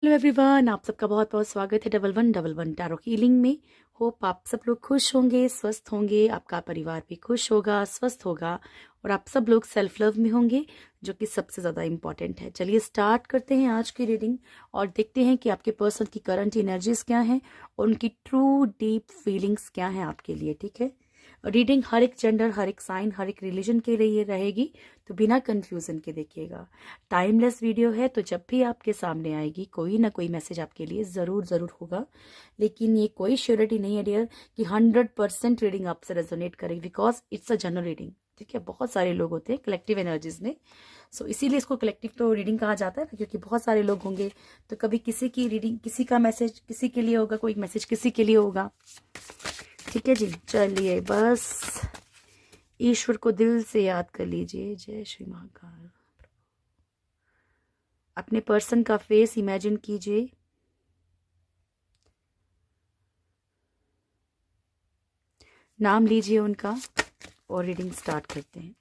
Hello everyone, आप सबका बहुत बहुत स्वागत है डबल वन टैरो हीलिंग में। होप आप सब लोग खुश होंगे, स्वस्थ होंगे, आपका परिवार भी खुश होगा, स्वस्थ होगा और आप सब लोग सेल्फ लव में होंगे, जो कि सबसे ज़्यादा इम्पॉर्टेंट है। चलिए स्टार्ट करते हैं आज की रीडिंग और देखते हैं कि आपके पर्सन की करंट एनर्जीज क्या हैं और उनकी ट्रू डीप फीलिंग्स क्या हैं आपके लिए। ठीक है, रीडिंग हर एक जेंडर, हर एक साइन, हर एक रिलीजन के लिए रहेगी, तो बिना कंफ्यूजन के देखिएगा। टाइमलेस वीडियो है, तो जब भी आपके सामने आएगी कोई ना कोई मैसेज आपके लिए ज़रूर ज़रूर होगा, लेकिन ये कोई श्योरिटी नहीं है डियर कि 100% रीडिंग आपसे रेजोनेट करेगी, because it's a general reading. ठीक है, बहुत सारे लोग होते हैं कलेक्टिव एनर्जीज में, सो इसीलिए इसको कलेक्टिव तो रीडिंग कहा जाता है ना, क्योंकि बहुत सारे लोग होंगे, तो कभी किसी की रीडिंग, किसी का मैसेज किसी के लिए होगा, कोई मैसेज किसी के लिए होगा। ठीक है जी, चलिए बस ईश्वर को दिल से याद कर लीजिए। जय श्री महाकाल। अपने पर्सन का फेस इमेजिन कीजिए, नाम लीजिए उनका और रीडिंग स्टार्ट करते हैं।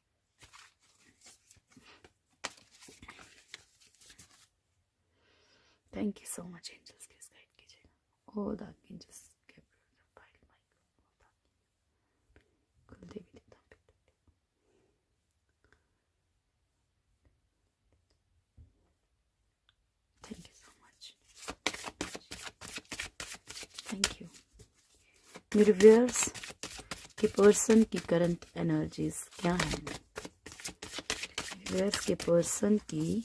Thank you so much angels, please guide कीजिएगा। ओ द एंजल्स, कुलदेवी देवता, thank you so much, thank you. मेरे व्यूअर्स के पर्सन की करंट एनर्जीज क्या है? व्यूअर्स के पर्सन की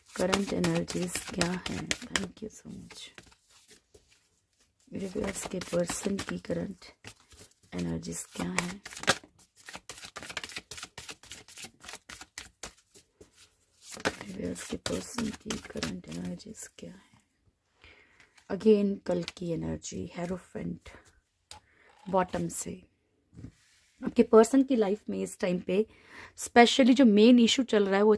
करंट एनर्जीज क्या है? Thank you so much. मेरे व्यूअर्स के पर्सन की करंट एनर्जीज क्या है? व्यूअर्स के पर्सन की करंट एनर्जीज क्या है? अगेन कल की एनर्जी, हेरोफेंट, बॉटम से। आपके पर्सन की लाइफ में इस टाइम पे स्पेशली जो मेन इशू चल रहा है वो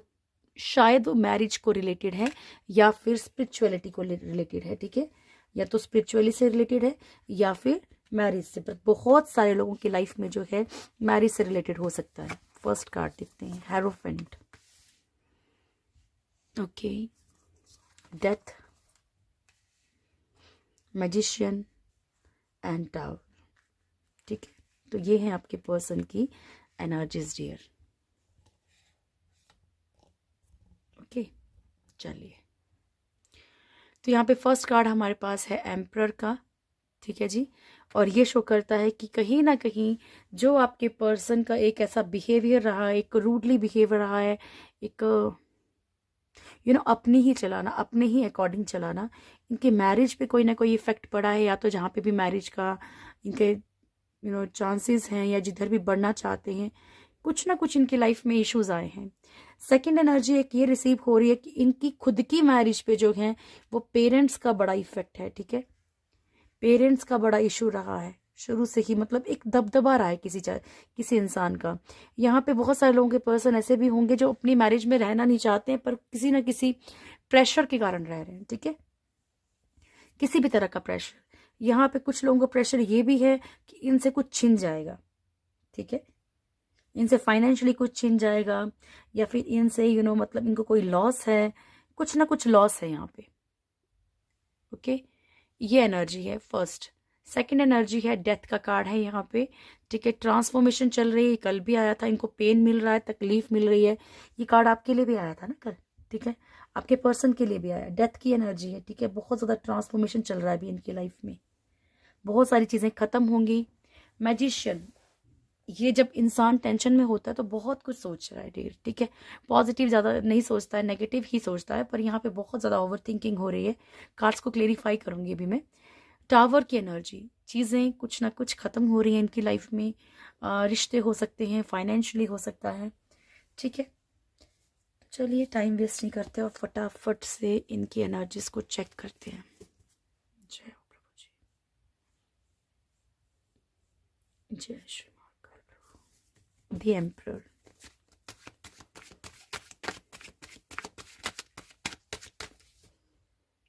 शायद वो मैरिज को रिलेटेड है या फिर स्पिरिचुअलिटी को रिलेटेड है। ठीक है, या तो स्पिरिचुअली से रिलेटेड है या फिर मैरिज से, पर बहुत सारे लोगों की लाइफ में जो है मैरिज से रिलेटेड हो सकता है। फर्स्ट कार्ड देखते हैं, hierophant, okay, death, magician and tower. ठीक है, तो ये है आपके पर्सन की एनर्जीज डियर। ओके, चलिए, तो यहाँ पे फर्स्ट कार्ड हमारे पास है एम्परर का। ठीक है जी, और ये शो करता है कि कहीं ना कहीं जो आपके पर्सन का एक ऐसा बिहेवियर रहा है, एक रूडली बिहेवियर रहा है, एक अपनी ही चलाना, अपने ही अकॉर्डिंग चलाना, इनके मैरिज पे कोई ना कोई इफेक्ट पड़ा है, या तो जहाँ पे भी मैरिज का इनके चांसेस हैं या जिधर भी बढ़ना चाहते हैं, कुछ ना कुछ इनकी लाइफ में इश्यूज आए हैं। सेकंड एनर्जी एक ये रिसीव हो रही है कि इनकी खुद की मैरिज पे जो है वो पेरेंट्स का बड़ा इफेक्ट है। ठीक है, पेरेंट्स का बड़ा इशू रहा है शुरू से ही, मतलब एक दबदबा रहा है किसी इंसान का। यहाँ पे बहुत सारे लोगों के पर्सन ऐसे भी होंगे जो अपनी मैरिज में रहना नहीं चाहते हैं, पर किसी ना किसी प्रेशर के कारण रह रहे हैं। ठीक है, किसी भी तरह का प्रेशर। यहाँ पे कुछ लोगों को प्रेशर ये भी है कि इनसे कुछ छिन जाएगा। ठीक है, इनसे फाइनेंशियली कुछ छिन जाएगा, या फिर इनसे मतलब इनको कोई लॉस है, कुछ ना कुछ लॉस है यहाँ पे। ओके, ये एनर्जी है फर्स्ट। सेकंड एनर्जी है डेथ का कार्ड है यहाँ पे। ठीक है, ट्रांसफॉर्मेशन चल रही है, कल भी आया था, इनको पेन मिल रहा है, तकलीफ मिल रही है। ये कार्ड आपके लिए भी आया था ना कल। ठीक है, आपके पर्सन के लिए भी आया, डेथ की एनर्जी है। ठीक है, बहुत ज्यादा ट्रांसफॉर्मेशन चल रहा है अभी इनकी लाइफ में, बहुत सारी चीजें खत्म होंगी। मैजिशियन, ये जब इंसान टेंशन में होता है तो बहुत कुछ सोच रहा है डियर। ठीक है, पॉजिटिव ज्यादा नहीं सोचता है, नेगेटिव ही सोचता है, पर यहाँ पे बहुत ज्यादा ओवर थिंकिंग हो रही है। कार्ड्स को क्लेरिफाई करूंगी अभी मैं। टावर की एनर्जी, चीजें कुछ ना कुछ खत्म हो रही हैं इनकी लाइफ में, रिश्ते हो सकते हैं, फाइनेंशियली हो सकता है। ठीक है, चलिए टाइम वेस्ट नहीं करते और फटाफट से इनकी एनर्जीज को चेक करते हैं। जय हो प्रभु जी, जय श्री महाकाल प्रभु। The emperor,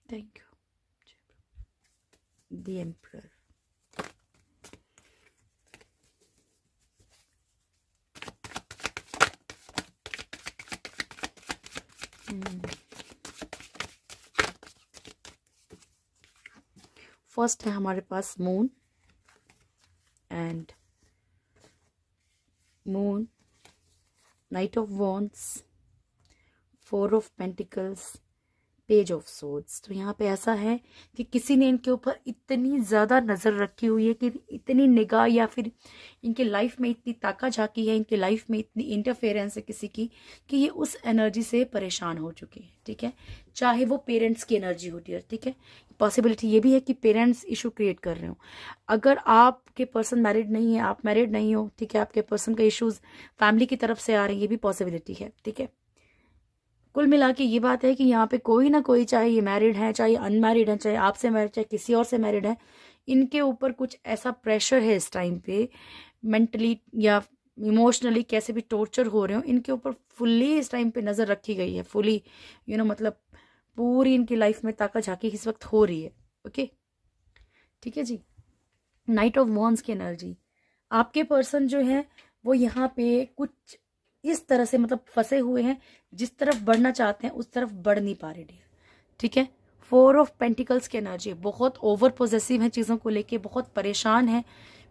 thank you. The emperor, first है हमारे पास moon, and moon, knight of wands, 4 of pentacles, page of swords. तो यहाँ पे ऐसा है कि किसी ने इनके ऊपर इतनी ज़्यादा नज़र रखी हुई है, कि इतनी निगाह या फिर इनके लाइफ में इतनी ताका झाकी है, इनके लाइफ में इतनी इंटरफेरेंस है किसी की, कि ये उस एनर्जी से परेशान हो चुके हैं। ठीक है, चाहे वो पेरेंट्स की एनर्जी हो डियर। ठीक है, पॉसिबिलिटी ये भी है कि पेरेंट्स इशू क्रिएट कर रहे हो। अगर आपके पर्सन मैरिड नहीं है, आप मैरिड नहीं हो, ठीक है, आपके पर्सन का इश्यूज फैमिली की तरफ से आ रहे हैं, ये भी पॉसिबिलिटी है। ठीक है, कुल मिला के ये बात है कि यहाँ पे कोई ना कोई, चाहे ये मैरिड है, चाहे अनमैरिड है, चाहे आपसे मैरिड, चाहे किसी और से मैरिड है, इनके ऊपर कुछ ऐसा प्रेशर है इस टाइम पे, मेंटली या इमोशनली कैसे भी टॉर्चर हो रहे हो, इनके ऊपर फुल्ली इस टाइम पे नज़र रखी गई है, फुल्ली मतलब पूरी इनकी लाइफ में ताका झाकी इस वक्त हो रही है। ओके, ठीक है जी। नाइट ऑफ वॉन्ड्स की एनर्जी, आपके पर्सन जो है वो यहाँ पे कुछ इस तरह से फंसे हुए हैं, जिस तरफ बढ़ना चाहते हैं उस तरफ बढ़ नहीं पा रहे डियर। ठीक है, 4 ऑफ पेंटिकल्स की एनर्जी, बहुत ओवर पोजेसिव है चीज़ों को लेके, बहुत परेशान है।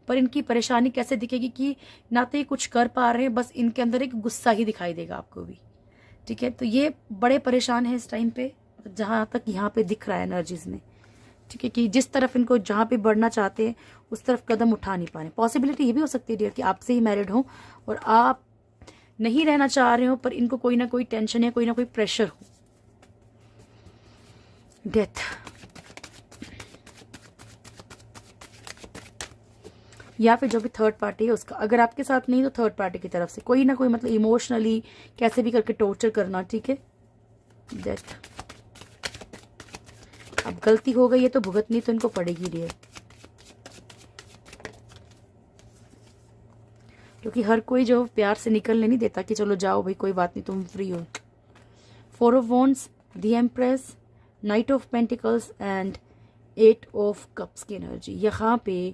पर इनकी परेशानी कैसे दिखेगी कि ना तो ये कुछ कर पा रहे हैं, बस इनके अंदर एक गुस्सा ही दिखाई देगा आपको भी। ठीक है, तो ये बड़े परेशान है इस टाइम पे, जहाँ तक यहाँ पे दिख रहा है एनर्जीज में। ठीक है, कि जिस तरफ इनको जहाँ पे बढ़ना चाहते हैं उस तरफ कदम उठा नहीं पा रहे। पॉसिबिलिटी ये भी हो सकती है डियर कि आपसे ही मैरिड हो और आप नहीं रहना चाह रहे हो, पर इनको कोई ना कोई टेंशन या कोई ना कोई प्रेशर हो। डेथ, या फिर जो भी थर्ड पार्टी है उसका, अगर आपके साथ नहीं तो थर्ड पार्टी की तरफ से कोई ना कोई इमोशनली कैसे भी करके टॉर्चर करना। ठीक है, डेथ, अब गलती हो गई है तो भुगतनी तो इनको पड़ेगी डियर, क्योंकि हर कोई जो प्यार से निकलने नहीं देता कि चलो जाओ भाई कोई बात नहीं तुम फ्री हो। 4 of wands, the empress, night of pentacles and 8 of cups की एनर्जी। यहाँ पे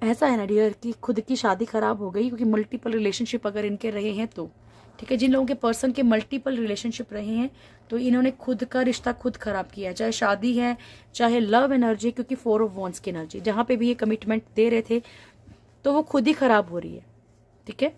ऐसा है ना डियर कि खुद की शादी खराब हो गई, क्योंकि मल्टीपल रिलेशनशिप अगर इनके रहे हैं तो, ठीक है, जिन लोगों के पर्सन के मल्टीपल रिलेशनशिप रहे हैं तो इन्होंने खुद का रिश्ता खुद खराब किया है, चाहे शादी है चाहे लव एनर्जी, क्योंकि 4 ऑफ वॉन्ड्स की एनर्जी जहाँ पे भी ये कमिटमेंट दे रहे थे तो वो खुद ही खराब हो रही है। ठीक है,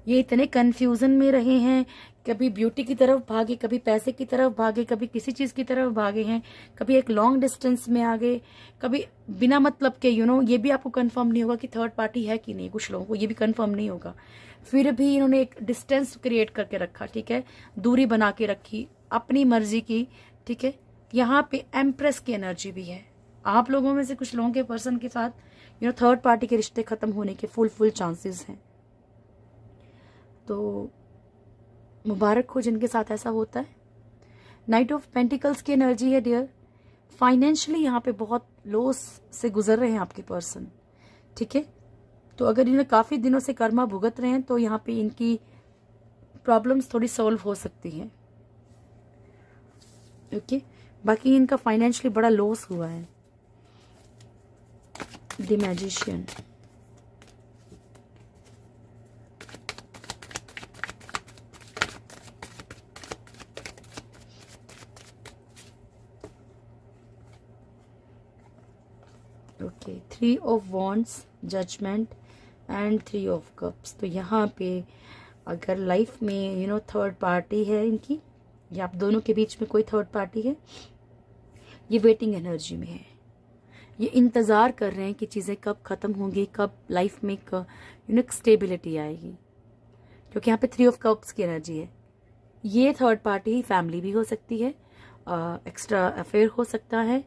ये इतने कंफ्यूजन में रहे हैं, कभी ब्यूटी की तरफ भागे, कभी पैसे की तरफ भागे, कभी किसी चीज की तरफ भागे हैं, कभी एक लॉन्ग डिस्टेंस में आ गए, कभी बिना मतलब के ये भी आपको कंफर्म नहीं होगा कि थर्ड पार्टी है कि नहीं, कुछ लोगों को ये भी कंफर्म नहीं होगा, फिर भी इन्होंने एक डिस्टेंस क्रिएट करके रखा। ठीक है, दूरी बना के रखी अपनी मर्जी की। ठीक है, यहाँ पे एम्प्रेस की एनर्जी भी है, आप लोगों में से कुछ लोगों के पर्सन के साथ थर्ड पार्टी के रिश्ते खत्म होने के फुल चांसेस हैं। तो मुबारक हो जिनके साथ ऐसा होता है। नाइट ऑफ पेंटिकल्स की एनर्जी है डियर, फाइनेंशियली यहाँ पे बहुत लॉस से गुजर रहे हैं आपके पर्सन। ठीक है, तो अगर इन्हें काफी दिनों से कर्मा भुगत रहे हैं तो यहाँ पे इनकी प्रॉब्लम्स थोड़ी सॉल्व हो सकती हैं। ओके, बाकी इनका फाइनेंशियली बड़ा लॉस हुआ है। The magician, okay, 3 of wands, judgement and 3 of cups. तो यहाँ पे अगर लाइफ में थर्ड पार्टी है इनकी, या आप दोनों के बीच में कोई थर्ड पार्टी है, ये वेटिंग एनर्जी में है, ये इंतज़ार कर रहे हैं कि चीज़ें कब ख़त्म होंगी, कब लाइफ में एक स्टेबिलिटी आएगी, क्योंकि यहाँ पे 3 ऑफ कप्स की एनर्जी है। ये थर्ड पार्टी फैमिली भी हो सकती है, एक्स्ट्रा अफेयर हो सकता है,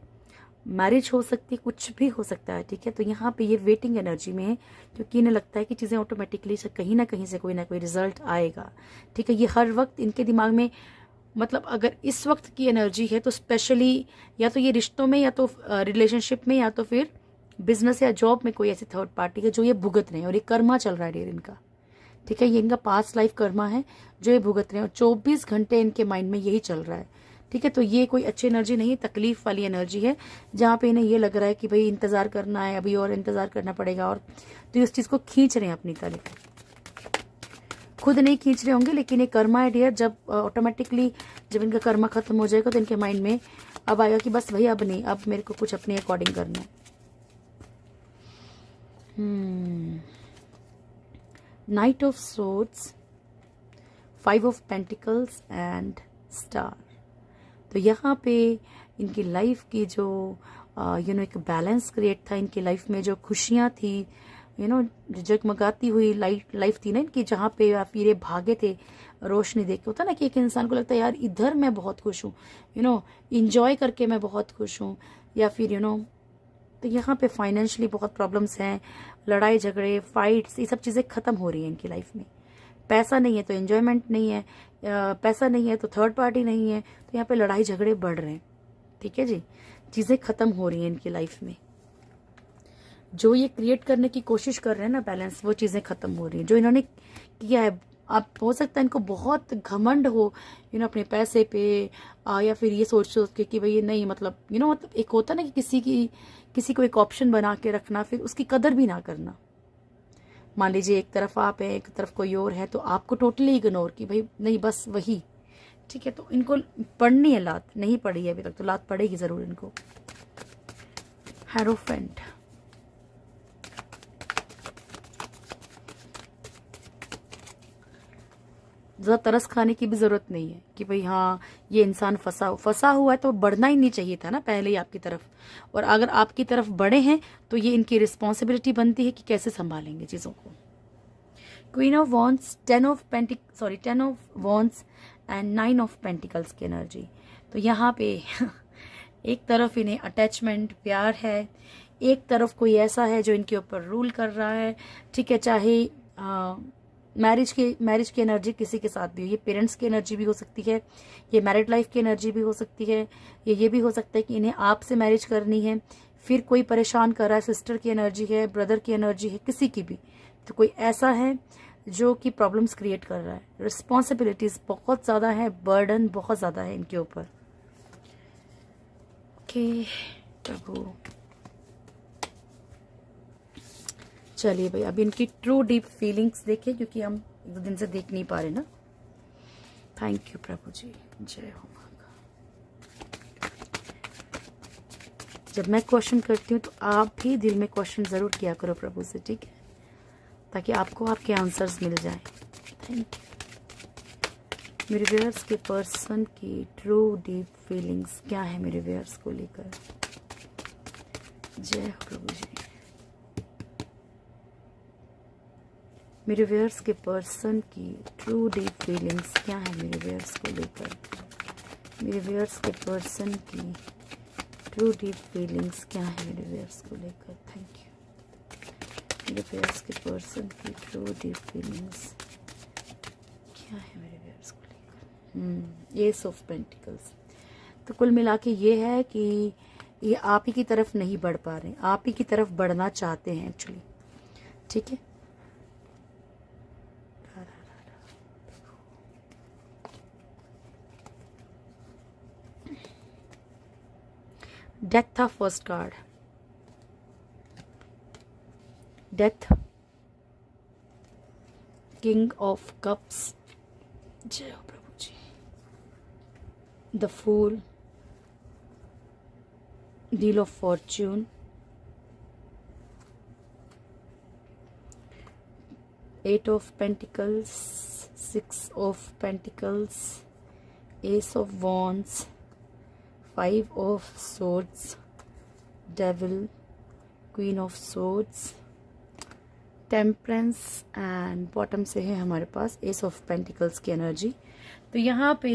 मैरिज हो सकती है, कुछ भी हो सकता है। ठीक है, तो यहाँ पे ये वेटिंग एनर्जी में है, क्योंकि इन्हें लगता है कि चीज़ें ऑटोमेटिकली कहीं ना कहीं से कोई ना कोई रिजल्ट आएगा। ठीक है, ये हर वक्त इनके दिमाग में अगर इस वक्त की एनर्जी है तो स्पेशली या तो ये रिश्तों में, या तो रिलेशनशिप में, या तो फिर बिजनेस या जॉब में कोई ऐसी थर्ड पार्टी है जो ये भुगत रहे हैं, और ये कर्मा चल रहा है डियर इनका। ठीक है, ये इनका पास्ट लाइफ कर्मा है जो ये भुगत रहे हैं, और 24 घंटे इनके माइंड में यही चल रहा है। ठीक है, तो ये कोई अच्छी एनर्जी नहीं, तकलीफ वाली एनर्जी है, जहाँ पे इन्हें ये लग रहा है कि भाई इंतजार करना है, अभी और इंतजार करना पड़ेगा, और तो ये उस चीज को खींच रहे हैं अपनी तरफ। खुद नहीं खींच रहे होंगे, लेकिन ये कर्मा है डियर, जब ऑटोमेटिकली जब इनका कर्मा खत्म हो जाएगा तो इनके माइंड में अब आएगा कि बस वही, अब नहीं, अब मेरे को कुछ अपने अकॉर्डिंग करना है। Night of swords, 5 of pentacles and star. तो यहाँ पे इनकी लाइफ की जो एक बैलेंस क्रिएट था इनकी लाइफ में, जो खुशियाँ थी, जगमगाती हुई लाइफ थी ना इनकी, जहाँ पे आप ये भागे थे रोशनी देख के। होता ना कि एक इंसान को लगता है यार इधर मैं बहुत खुश हूँ, इंजॉय करके मैं बहुत खुश हूँ, या फिर तो यहाँ पे फाइनेंशियली बहुत प्रॉब्लम्स हैं, लड़ाई झगड़े, फाइट्स, ये सब चीज़ें ख़त्म हो रही हैं इनकी लाइफ में। पैसा नहीं है तो एंजॉयमेंट नहीं है, पैसा नहीं है तो थर्ड पार्टी नहीं है, तो यहाँ पे लड़ाई झगड़े बढ़ रहे हैं। ठीक है जी, चीज़ें ख़त्म हो रही हैं इनकी लाइफ में। जो ये क्रिएट करने की कोशिश कर रहे हैं ना बैलेंस, वो चीज़ें ख़त्म हो रही हैं जो इन्होंने किया है। आप हो सकता है इनको बहुत घमंड हो अपने पैसे पे, या फिर ये सोच के कि भाई नहीं, मतलब मतलब एक होता ना कि किसी को एक ऑप्शन बना के रखना, फिर उसकी कदर भी ना करना। मान लीजिए एक तरफ आप है, एक तरफ कोई और है, तो आपको टोटली इग्नोर कि भाई नहीं बस वही। ठीक है, तो इनको पढ़नी है लात, नहीं पड़ी है अभी तक, तो लात पड़ेगी ज़रूर इनको। हेरोफेंट, ज़्यादा तरस खाने की भी ज़रूरत नहीं है कि भाई हाँ ये इंसान फंसा हुआ है, तो बढ़ना ही नहीं चाहिए था ना पहले ही आपकी तरफ। और अगर आपकी तरफ बढ़े हैं तो ये इनकी रिस्पॉन्सिबिलिटी बनती है कि कैसे संभालेंगे चीज़ों को। Queen of wands, 10 of wands and 9 of pentacles की एनर्जी। तो यहाँ पे एक तरफ इन्हें अटैचमेंट, प्यार है, एक तरफ कोई ऐसा है जो इनके ऊपर रूल कर रहा है। ठीक है, चाहे मैरिज की एनर्जी किसी के साथ भी हो, ये पेरेंट्स की एनर्जी भी हो सकती है, ये मैरिड लाइफ की एनर्जी भी हो सकती है, ये भी हो सकता है कि इन्हें आपसे मैरिज करनी है, फिर कोई परेशान कर रहा है, सिस्टर की एनर्जी है, ब्रदर की एनर्जी है, किसी की भी। तो कोई ऐसा है जो कि प्रॉब्लम्स क्रिएट कर रहा है, रिस्पॉन्सिबिलिटीज बहुत ज़्यादा है, बर्डन बहुत ज़्यादा है इनके ऊपर। ओके प्रभु, चलिए भाई अब इनकी ट्रू डीप फीलिंग्स देखिए, क्योंकि हम 1-2 दिन से देख नहीं पा रहे ना। थैंक यू प्रभु जी, जय हो माँ। जब मैं क्वेश्चन करती हूँ तो आप भी दिल में क्वेश्चन ज़रूर किया करो प्रभु से, ठीक है, ताकि आपको आपके आंसर्स मिल जाए। Thank you. मेरे व्यूअर्स के पर्सन की ट्रू डीप फीलिंग्स क्या है मेरे व्यूअर्स को लेकर। जय हो प्रभु जी। मेरे व्यूअर्स के पर्सन की ट्रू डीप फीलिंग्स क्या है मेरे व्यूअर्स को लेकर। मेरे व्यूअर्स के पर्सन की ट्रू डीप फीलिंग्स क्या है मेरे व्यूअर्स को लेकर। Thank you. मेरे व्यूअर्स के पर्सन की ट्रू डीप फीलिंग्स क्या है मेरे व्यूअर्स को लेकर। S of pentacles. तो कुल मिला के ये है कि ये आप ही की तरफ नहीं बढ़ पा रहे, आप ही की तरफ बढ़ना चाहते हैं एक्चुअली। ठीक है, डेथ था first card. Death, king of cups, जय हो प्रभु जी। The fool, wheel of fortune, 8 of pentacles, 6 of pentacles, ace of wands, 5 of swords, devil, queen of swords, temperance and bottom से है हमारे पास ace of pentacles की energy. तो यहाँ पे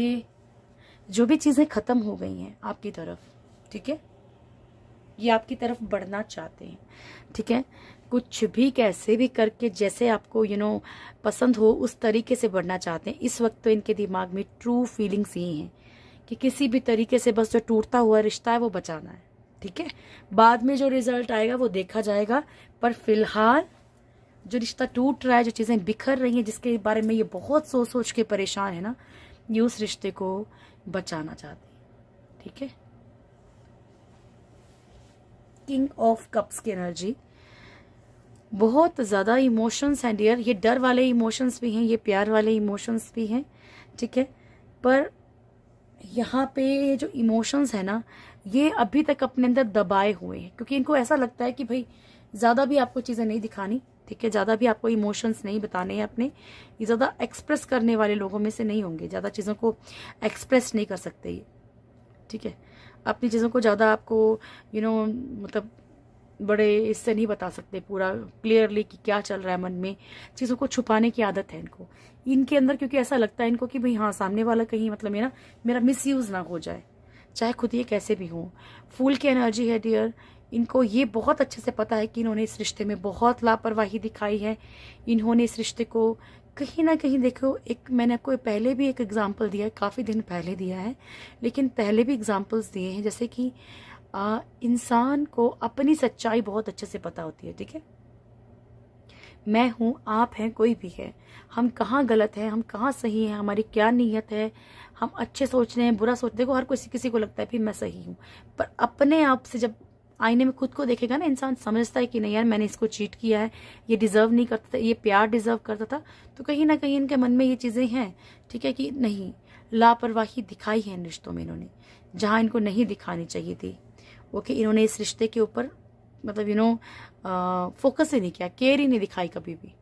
जो भी चीज़ें ख़त्म हो गई हैं आपकी तरफ, ठीक है, ये आपकी तरफ बढ़ना चाहते हैं। ठीक है, कुछ भी कैसे भी करके जैसे आपको पसंद हो उस तरीके से बढ़ना चाहते हैं। इस वक्त तो इनके दिमाग में ट्रू फीलिंग्स ये हैं कि किसी भी तरीके से बस जो टूटता हुआ रिश्ता है वो बचाना है। ठीक है, बाद में जो रिजल्ट आएगा वो देखा जाएगा, पर फिलहाल जो रिश्ता टूट रहा है, जो चीज़ें बिखर रही हैं, जिसके बारे में ये बहुत सोच सोच के परेशान है ना, ये उस रिश्ते को बचाना चाहते हैं। ठीक है, किंग ऑफ कप्स की एनर्जी, बहुत ज़्यादा इमोशंस हैं डियर। ये डर वाले इमोशंस भी हैं, ये प्यार वाले इमोशंस भी हैं। ठीक है, पर यहाँ पे जो इमोशंस है ना, ये अभी तक अपने अंदर दबाए हुए हैं, क्योंकि इनको ऐसा लगता है कि भाई ज़्यादा भी आपको चीज़ें नहीं दिखानी, ठीक है, ज़्यादा भी आपको इमोशंस नहीं बताने हैं अपने। ये ज़्यादा एक्सप्रेस करने वाले लोगों में से नहीं होंगे, ज़्यादा चीज़ों को एक्सप्रेस नहीं कर सकते ये, ठीक है। अपनी चीज़ों को ज़्यादा आपको मतलब बड़े इससे नहीं बता सकते पूरा क्लियरली कि क्या चल रहा है मन में। चीज़ों को छुपाने की आदत है इनको, इनके अंदर, क्योंकि ऐसा लगता है इनको कि भाई हाँ, सामने वाला कहीं मतलब मेरा मिसयूज़ ना हो जाए, चाहे खुद ये कैसे भी हो। फूल की एनर्जी है डियर, इनको ये बहुत अच्छे से पता है कि इन्होंने इस रिश्ते में बहुत लापरवाही दिखाई है। इन्होंने इस रिश्ते को कहीं ना कहीं, देखो, एक मैंने आपको पहले भी एक एग्जाम्पल दिया है, काफ़ी दिन पहले दिया है, लेकिन पहले भी एग्जाम्पल्स दिए हैं, जैसे कि इंसान को अपनी सच्चाई बहुत अच्छे से पता होती है, ठीक है। मैं हूँ, आप हैं, कोई भी है, हम कहाँ गलत हैं, हम कहाँ सही हैं, हमारी क्या नीयत है, हम अच्छे सोच रहे हैं, बुरा सोच, देखो हर किसी को लगता है कि मैं सही हूँ, पर अपने आप से जब आईने में खुद को देखेगा ना, इंसान समझता है कि नहीं यार, मैंने इसको चीट किया है, ये डिजर्व नहीं करता था, ये प्यार डिजर्व करता था। तो कहीं ना कहीं इनके मन में ये चीज़ें हैं, ठीक है, कि नहीं, लापरवाही दिखाई है इन रिश्तों में इन्होंने, जहाँ इनको नहीं दिखानी चाहिए थी। ओके, इन्होंने इस रिश्ते के ऊपर मतलब फोकस ही नहीं किया, केयर ही नहीं दिखाई कभी भी।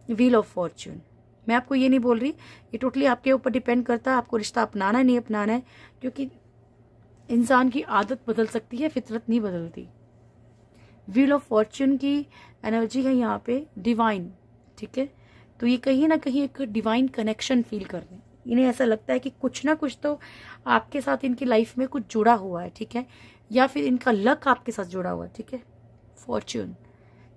व्हील ऑफ फॉर्च्यून, मैं आपको ये नहीं बोल रही, ये टोटली आपके ऊपर डिपेंड करता है, आपको रिश्ता अपनाना है नहीं अपनाना है, क्योंकि इंसान की आदत बदल सकती है, फितरत नहीं बदलती। व्हील ऑफ फॉर्च्यून की एनर्जी है यहाँ पे डिवाइन, ठीक है। तो ये कहीं ना कहीं एक डिवाइन कनेक्शन फील कर रहे हैं, इन्हें ऐसा लगता है कि कुछ ना कुछ तो आपके साथ इनकी लाइफ में कुछ जुड़ा हुआ है, ठीक है, या फिर इनका लक आपके साथ जुड़ा हुआ है, ठीक है, फॉर्च्यून,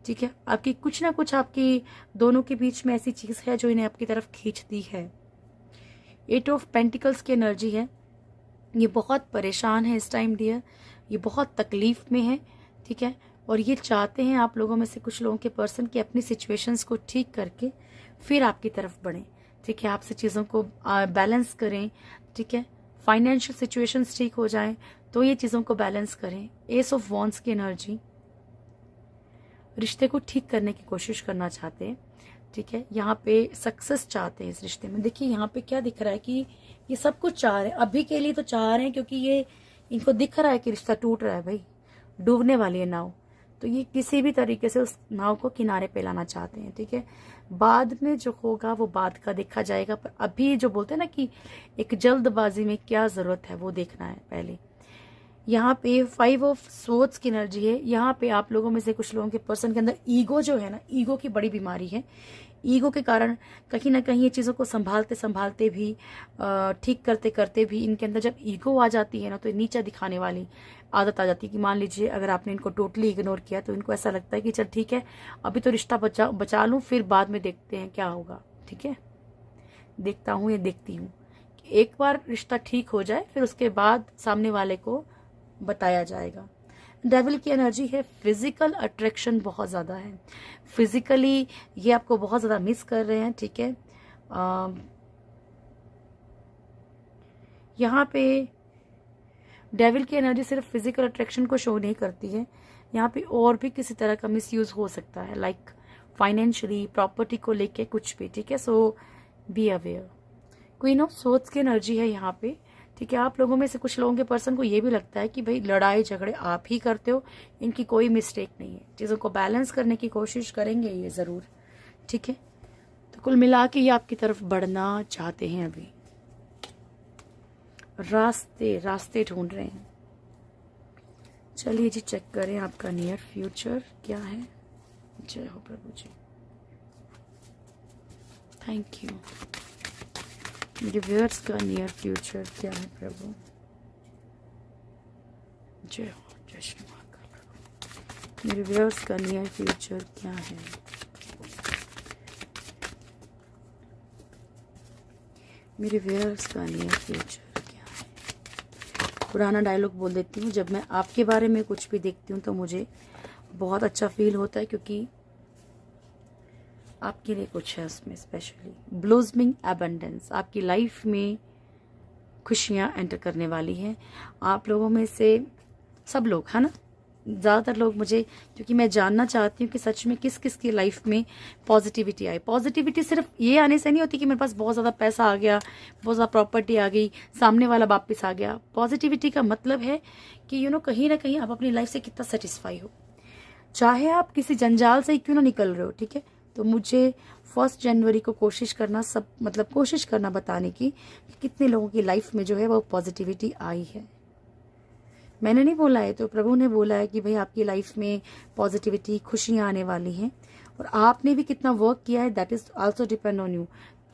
ठीक है। आपकी कुछ ना कुछ आपकी दोनों के बीच में ऐसी चीज है जो इन्हें आपकी तरफ खींचती है। 8 ऑफ पेंटिकल्स की एनर्जी है, ये बहुत परेशान है इस टाइम डियर, ये बहुत तकलीफ में है, ठीक है, और ये चाहते हैं आप लोगों में से कुछ लोगों के पर्सन की अपनी सिचुएशंस को ठीक करके फिर आपकी तरफ बढ़ें, ठीक है, आपसे चीज़ों को बैलेंस करें, ठीक है, फाइनेंशियल सिचुएशंस ठीक हो जाएं तो ये चीज़ों को बैलेंस करें। एस ऑफ वॉन्ड्स की एनर्जी, रिश्ते को ठीक करने की कोशिश करना चाहते हैं, ठीक है, यहाँ पे सक्सेस चाहते हैं इस रिश्ते में। देखिए यहाँ पे क्या दिख रहा है कि ये सब कुछ चाह रहे हैं, अभी के लिए तो चाह रहे हैं, क्योंकि ये इनको दिख रहा है कि रिश्ता टूट रहा है, भाई डूबने वाली है नाव, तो ये किसी भी तरीके से उस नाव को किनारे पे लाना चाहते हैं, ठीक है। बाद में जो होगा वो बाद का देखा जाएगा, पर अभी जो बोलते हैं ना कि एक जल्दबाजी में क्या जरूरत है, वो देखना है पहले। यहाँ पे 5 ऑफ स्वॉर्ड्स की एनर्जी है, यहाँ पे आप लोगों में से कुछ लोगों के पर्सन के अंदर ईगो जो है ना, ईगो की बड़ी बीमारी है। ईगो के कारण कहीं ना कहीं ये चीज़ों को संभालते संभालते भी, ठीक करते करते भी, इनके अंदर जब ईगो आ जाती है ना, तो नीचा दिखाने वाली आदत आ जाती है। कि मान लीजिए अगर आपने इनको टोटली इग्नोर किया, तो इनको ऐसा लगता है कि चल ठीक है, अभी तो रिश्ता बचा लूँ, फिर बाद में देखते हैं क्या होगा, ठीक है, देखता हूँ या देखती हूँ। एक बार रिश्ता ठीक हो जाए, फिर उसके बाद सामने वाले को बताया जाएगा। डेविल की एनर्जी है, फिजिकल अट्रैक्शन बहुत ज़्यादा है, फिजिकली ये आपको बहुत ज़्यादा मिस कर रहे हैं, ठीक है। यहाँ पे डेविल की एनर्जी सिर्फ फिजिकल अट्रैक्शन को शो नहीं करती है, यहाँ पे और भी किसी तरह का मिसयूज हो सकता है, लाइक फाइनेंशियली, प्रॉपर्टी को लेके कुछ भी, ठीक है। So be aware. Queen of swords की एनर्जी है यहाँ पे, ठीक है। आप लोगों में से कुछ लोगों के पर्सन को ये भी लगता है कि भाई लड़ाई झगड़े आप ही करते हो, इनकी कोई मिस्टेक नहीं है, चीज़ों को बैलेंस करने की कोशिश करेंगे ये ज़रूर, ठीक है। तो कुल मिला के ये आपकी तरफ बढ़ना चाहते हैं, अभी रास्ते ढूंढ रहे हैं। चलिए जी, चेक करें आपका नियर फ्यूचर क्या है। जय हो प्रभु जी, थैंक यू। मेरे व्यूअर्स का नियर फ्यूचर क्या है प्रभु, जय हो, जय श्री महाकाल प्रभु। मेरे व्यूअर्स का नियर फ्यूचर क्या है, मेरे व्यूअर्स का नियर फ्यूचर क्या है। पुराना डायलॉग बोल देती हूँ, जब मैं आपके बारे में कुछ भी देखती हूँ तो मुझे बहुत अच्छा फील होता है, क्योंकि आपके लिए कुछ है उसमें स्पेशली। ब्लूजमिंग एबंडेंस, आपकी लाइफ में खुशियाँ एंटर करने वाली हैं। आप लोगों में से सब लोग, है ना, ज़्यादातर लोग मुझे, क्योंकि मैं जानना चाहती हूँ कि सच में किस किस की लाइफ में पॉजिटिविटी आई। पॉजिटिविटी सिर्फ ये आने से नहीं होती कि मेरे पास बहुत ज़्यादा पैसा आ गया, बहुत ज़्यादा प्रॉपर्टी आ गई, सामने वाला वापस आ गया। पॉजिटिविटी का मतलब है कि कहीं ना कहीं आप अपनी लाइफ से कितना सेटिस्फाई हो, चाहे आप किसी जंजाल से ही क्यों ना निकल रहे हो, ठीक है। तो मुझे 1 जनवरी को कोशिश करना कोशिश करना बताने की कि कितने लोगों की लाइफ में जो है वो पॉजिटिविटी आई है। मैंने नहीं बोला है, तो प्रभु ने बोला है कि भाई आपकी लाइफ में पॉजिटिविटी, खुशियाँ आने वाली हैं, और आपने भी कितना वर्क किया है, that is also depend on you.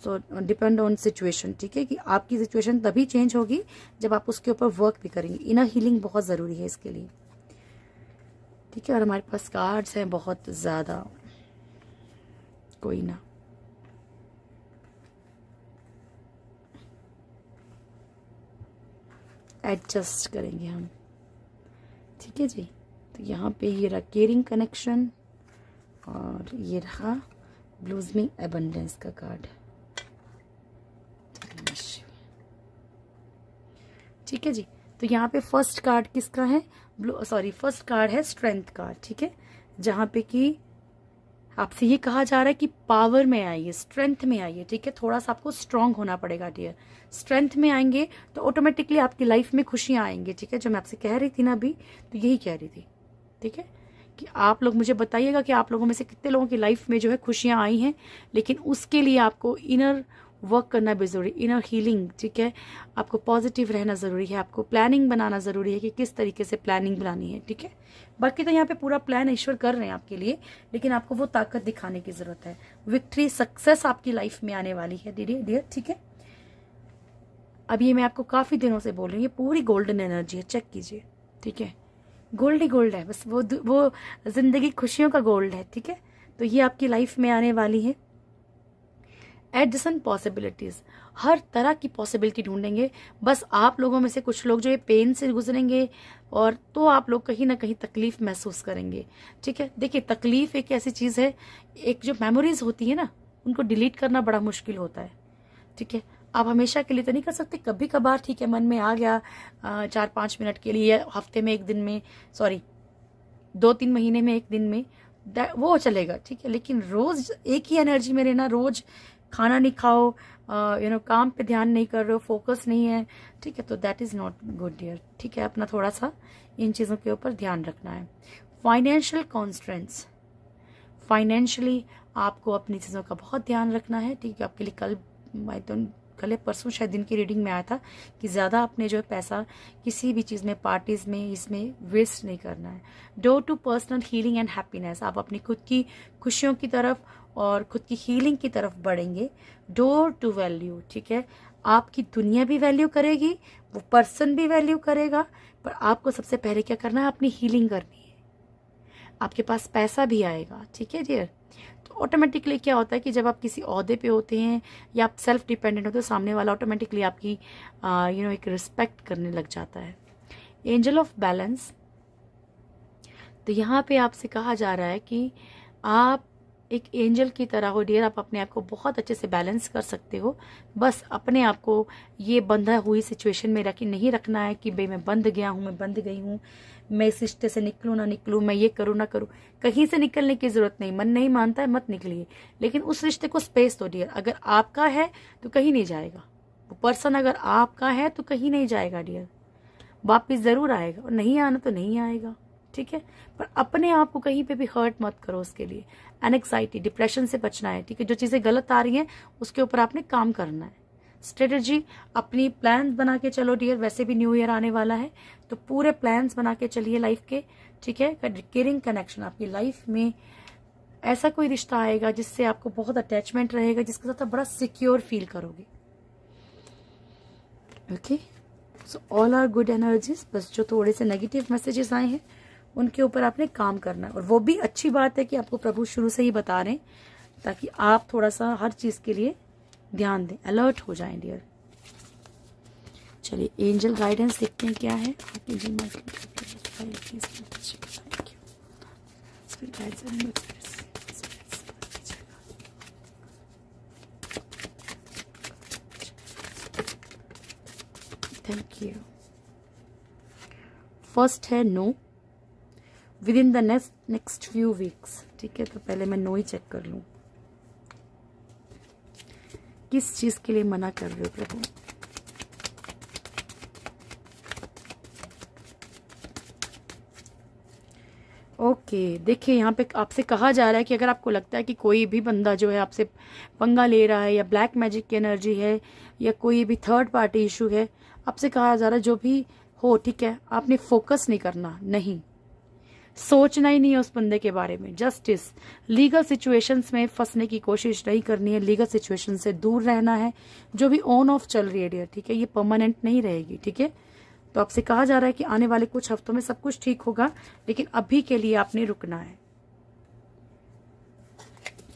So depend on situation, ठीक है, कि आपकी सिचुएशन तभी चेंज होगी जब आप उसके ऊपर वर्क भी करेंगे। इनर हीलिंग बहुत ज़रूरी है इसके लिए, ठीक है। और हमारे पास कार्ड्स हैं बहुत ज़्यादा, कोई ना, एडजस्ट करेंगे हम, ठीक है जी। तो यहाँ पे ये रहा केयरिंग कनेक्शन, और ये रहा ब्लूजमिंग एबंडेंस का कार्ड, ठीक है जी। तो यहाँ पे फर्स्ट कार्ड किसका है, फर्स्ट कार्ड है स्ट्रेंथ कार्ड, ठीक है, जहाँ पे कि आपसे ये कहा जा रहा है कि पावर में आइए, स्ट्रेंथ में आइए, ठीक है। थोड़ा सा आपको स्ट्रांग होना पड़ेगा डियर। स्ट्रेंथ में आएंगे तो ऑटोमेटिकली आपकी लाइफ में खुशियां आएंगी, ठीक है। जो मैं आपसे कह रही थी ना अभी, तो यही कह रही थी, ठीक है, कि आप लोग मुझे बताइएगा कि आप लोगों में से कितने लोगों की लाइफ में जो है खुशियां आई हैं, लेकिन उसके लिए आपको इनर वर्क करना भी ज़रूरी, इनर हीलिंग, ठीक है। आपको पॉजिटिव रहना ज़रूरी है, आपको प्लानिंग बनाना ज़रूरी है कि किस तरीके से प्लानिंग बनानी है, ठीक है। बाकी तो यहाँ पे पूरा प्लान ईश्वर कर रहे हैं आपके लिए, लेकिन आपको वो ताकत दिखाने की ज़रूरत है। विक्ट्री, सक्सेस आपकी लाइफ में आने वाली है डियर, ठीक है। अब ये मैं आपको काफ़ी दिनों से बोल रही हूँ, ये पूरी गोल्डन एनर्जी है, चेक कीजिए, ठीक है। गोल्ड ही गोल्ड है, बस वो जिंदगी खुशियों का गोल्ड है, ठीक है। तो ये आपकी लाइफ में आने वाली है। एडजसन पॉसिबिलिटीज, हर तरह की पॉसिबिलिटी ढूंढेंगे। बस आप लोगों में से कुछ लोग जो ये पेन से गुजरेंगे, और तो आप लोग कहीं ना कहीं तकलीफ महसूस करेंगे, ठीक है। देखिए, तकलीफ एक ऐसी चीज है, एक जो मेमोरीज होती है ना, उनको डिलीट करना बड़ा मुश्किल होता है, ठीक है। आप हमेशा के लिए तो नहीं कर सकते, कभी कभार ठीक है, मन में आ गया 4-5 मिनट के लिए, हफ्ते में 1 दिन में, 2-3 महीने में 1 दिन में, वो चलेगा, ठीक है। लेकिन रोज एक ही एनर्जी में रहना, रोज खाना नहीं खाओ, काम पे ध्यान नहीं कर रहे हो, फोकस नहीं है, ठीक है, तो that is not good dear, ठीक है। अपना थोड़ा सा इन चीज़ों के ऊपर ध्यान रखना है। फाइनेंशियल कॉन्स्ट्रेंट्स, फाइनेंशियली आपको अपनी चीज़ों का बहुत ध्यान रखना है, ठीक है। आपके लिए कल परसों शायद दिन की रीडिंग में आया था कि ज़्यादा आपने जो है पैसा किसी भी चीज़ में, पार्टीज में, इसमें वेस्ट नहीं करना है। Door to personal healing and happiness, आप अपनी खुद की खुशियों की तरफ और खुद की हीलिंग की तरफ बढ़ेंगे। डोर टू वैल्यू, ठीक है, आपकी दुनिया भी वैल्यू करेगी, वो पर्सन भी वैल्यू करेगा, पर आपको सबसे पहले क्या करना है, अपनी हीलिंग करनी है। आपके पास पैसा भी आएगा, ठीक है डियर। तो ऑटोमेटिकली क्या होता है कि जब आप किसी ओहदे पे होते हैं या आप सेल्फ डिपेंडेंट होते हो, सामने वाला ऑटोमेटिकली आपकी एक रिस्पेक्ट करने लग जाता है। एंजल ऑफ बैलेंस, तो यहाँ पे आपसे कहा जा रहा है कि आप एक एंजल की तरह हो डियर, आप अपने आप को बहुत अच्छे से बैलेंस कर सकते हो। बस अपने आप को ये बंधा हुई सिचुएशन में नहीं रखना है कि भाई मैं बंध गया हूँ, मैं बंध गई हूँ, मैं इस रिश्ते से निकलूँ ना निकलूँ, मैं ये करूँ ना करूँ। कहीं से निकलने की जरूरत नहीं, मन नहीं मानता है मत निकलिए, लेकिन उस रिश्ते को स्पेस दो डियर। अगर आपका है तो कहीं नहीं जाएगा, वो पर्सन अगर आपका है तो कहीं नहीं जाएगा डियर, वापिस जरूर आएगा, और नहीं आना तो नहीं आएगा, ठीक है। पर अपने आप को कहीं पे भी हर्ट मत करो, उसके लिए एंग्जाइटी, डिप्रेशन से बचना है, ठीक है। जो चीज़ें गलत आ रही हैं उसके ऊपर आपने काम करना है। स्ट्रेटजी, अपनी प्लान्स बना के चलो डियर, वैसे भी न्यू ईयर आने वाला है, तो पूरे प्लान्स बना के चलिए लाइफ के, ठीक है। केयरिंग कनेक्शन, आपकी लाइफ में ऐसा कोई रिश्ता आएगा जिससे आपको बहुत अटैचमेंट रहेगा, जिसके साथ आप बड़ा सिक्योर फील करोगे, okay. So all are good energies, बस जो थोड़े से नेगेटिव मैसेजेस आए हैं उनके ऊपर आपने काम करना है। और वो भी अच्छी बात है कि आपको प्रभु शुरू से ही बता रहे हैं, ताकि आप थोड़ा सा हर चीज के लिए ध्यान दें, अलर्ट हो जाएं डियर। चलिए एंजल गाइडेंस देखते हैं क्या है। Thank you. फर्स्ट है no, within the next few weeks. ठीक है, तो पहले मैं नो ही चेक कर लूं, किस चीज के लिए मना कर रहे हो प्रभु। ओके, देखिए यहाँ पे आपसे कहा जा रहा है कि अगर आपको लगता है कि कोई भी बंदा जो है आपसे पंगा ले रहा है, या ब्लैक मैजिक की एनर्जी है, या कोई भी थर्ड पार्टी इशू है, आपसे कहा जा रहा है जो भी हो, ठीक है, आपने फोकस नहीं करना, नहीं सोचना ही नहीं है उस बंदे के बारे में। जस्टिस, लीगल सिचुएशंस में फंसने की कोशिश नहीं करनी है, लीगल सिचुएशन से दूर रहना है। जो भी ऑन ऑफ चल रही है डियर, ठीक है, ये परमानेंट नहीं रहेगी। ठीक है, तो आपसे कहा जा रहा है कि आने वाले कुछ हफ्तों में सब कुछ ठीक होगा, लेकिन अभी के लिए आपने रुकना है।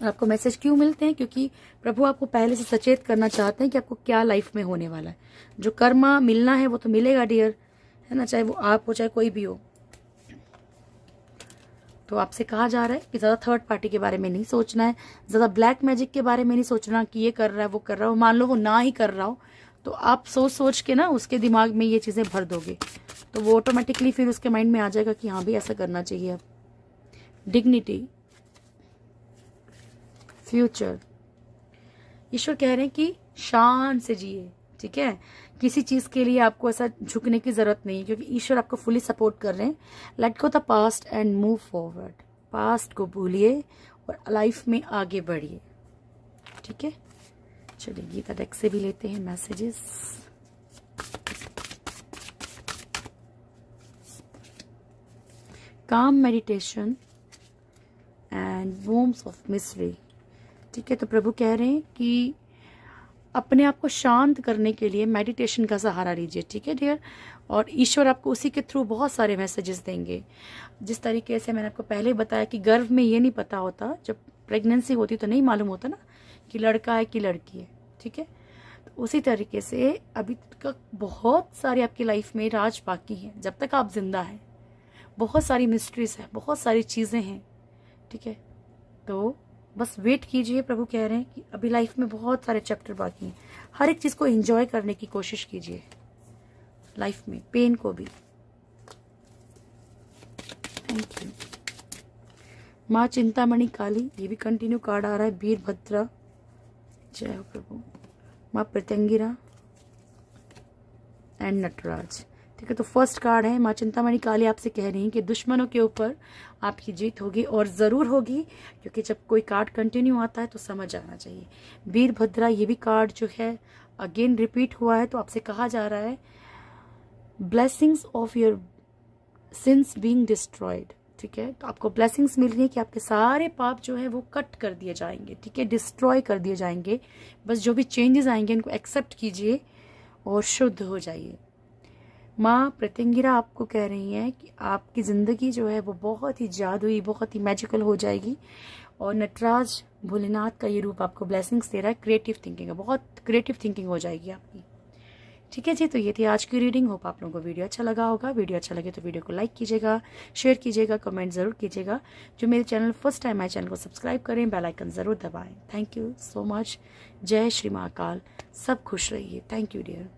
आपको मैसेज क्यों मिलते हैं? क्योंकि प्रभु आपको पहले से सचेत करना चाहते हैं कि आपको क्या लाइफ में होने वाला है। जो कर्मा मिलना है वो तो मिलेगा डियर, है ना, चाहे वो आप हो चाहे कोई भी हो। तो आपसे कहा जा रहा है कि ज्यादा थर्ड पार्टी के बारे में नहीं सोचना है, ज्यादा ब्लैक मैजिक के बारे में नहीं सोचना कि ये कर रहा है वो कर रहा हो। मान लो वो ना ही कर रहा हो, तो आप सोच सोच के ना उसके दिमाग में ये चीजें भर दोगे, तो वो ऑटोमेटिकली फिर उसके माइंड में आ जाएगा कि हाँ भी ऐसा करना चाहिए। अब डिग्निटी, फ्यूचर, ईश्वर कह रहे हैं कि शान से जिए। ठीक है, किसी चीज के लिए आपको ऐसा झुकने की जरूरत नहीं है, क्योंकि ईश्वर आपको फुली सपोर्ट कर रहे हैं। Let go the past and move forward. Past को भूलिए और लाइफ में आगे बढ़िए। ठीक है, चलिए गीता डेक से भी लेते हैं मैसेजेस। काम meditation and worms of mystery. ठीक है, तो प्रभु कह रहे हैं कि अपने आप को शांत करने के लिए मेडिटेशन का सहारा लीजिए। ठीक है डियर, और ईश्वर आपको उसी के थ्रू बहुत सारे मैसेजेस देंगे। जिस तरीके से मैंने आपको पहले बताया कि गर्भ में ये नहीं पता होता, जब प्रेगनेंसी होती तो नहीं मालूम होता ना कि लड़का है कि लड़की है। ठीक है, तो उसी तरीके से अभी तक बहुत सारी आपकी लाइफ में राज बाकी है। जब तक आप जिंदा हैं बहुत सारी मिस्ट्रीज है, बहुत सारी चीजें हैं। ठीक है, तो बस वेट कीजिए। प्रभु कह रहे हैं कि अभी लाइफ में बहुत सारे चैप्टर बाकी हैं। हर एक चीज को एंजॉय करने की कोशिश कीजिए, लाइफ में पेन को भी। Thank you. माँ चिंतामणि काली, ये भी कंटिन्यू कार्ड आ रहा है। वीरभद्रा, जय हो प्रभु। माँ प्रत्यंगिरा एंड नटराज। ठीक है, तो फर्स्ट कार्ड है माँ चिंतामणि काली आपसे कह रही हैं कि दुश्मनों के ऊपर आपकी जीत होगी, और जरूर होगी, क्योंकि जब कोई कार्ड कंटिन्यू आता है तो समझ आना चाहिए। वीरभद्रा, ये भी कार्ड जो है अगेन रिपीट हुआ है, तो आपसे कहा जा रहा है blessings of your sins being destroyed. ठीक है, तो आपको ब्लेसिंग्स मिल रही है कि आपके सारे पाप जो है वो कट कर दिए जाएंगे। ठीक है, डिस्ट्रॉय कर दिए जाएंगे। बस जो भी चेंजेस आएंगे उनको एक्सेप्ट कीजिए और शुद्ध हो जाइए। माँ प्रत्यंगिरा आपको कह रही हैं कि आपकी ज़िंदगी जो है वो बहुत ही जादुई, बहुत ही मैजिकल हो जाएगी। और नटराज भोलेनाथ का ये रूप आपको ब्लेसिंग्स दे रहा है। क्रिएटिव थिंकिंग है, बहुत क्रिएटिव थिंकिंग हो जाएगी आपकी। ठीक है जी, तो ये थी आज की रीडिंग। होप आप लोगों को वीडियो अच्छा लगा होगा। वीडियो अच्छा लगे तो वीडियो को लाइक कीजिएगा, शेयर कीजिएगा, कमेंट जरूर कीजिएगा। जो मेरे चैनल फर्स्ट टाइम आए चैनल को सब्सक्राइब करें, बेल आइकन जरूर दबाएं। Thank you so much. जय श्री महाकाल। सब खुश रहिए। Thank you dear.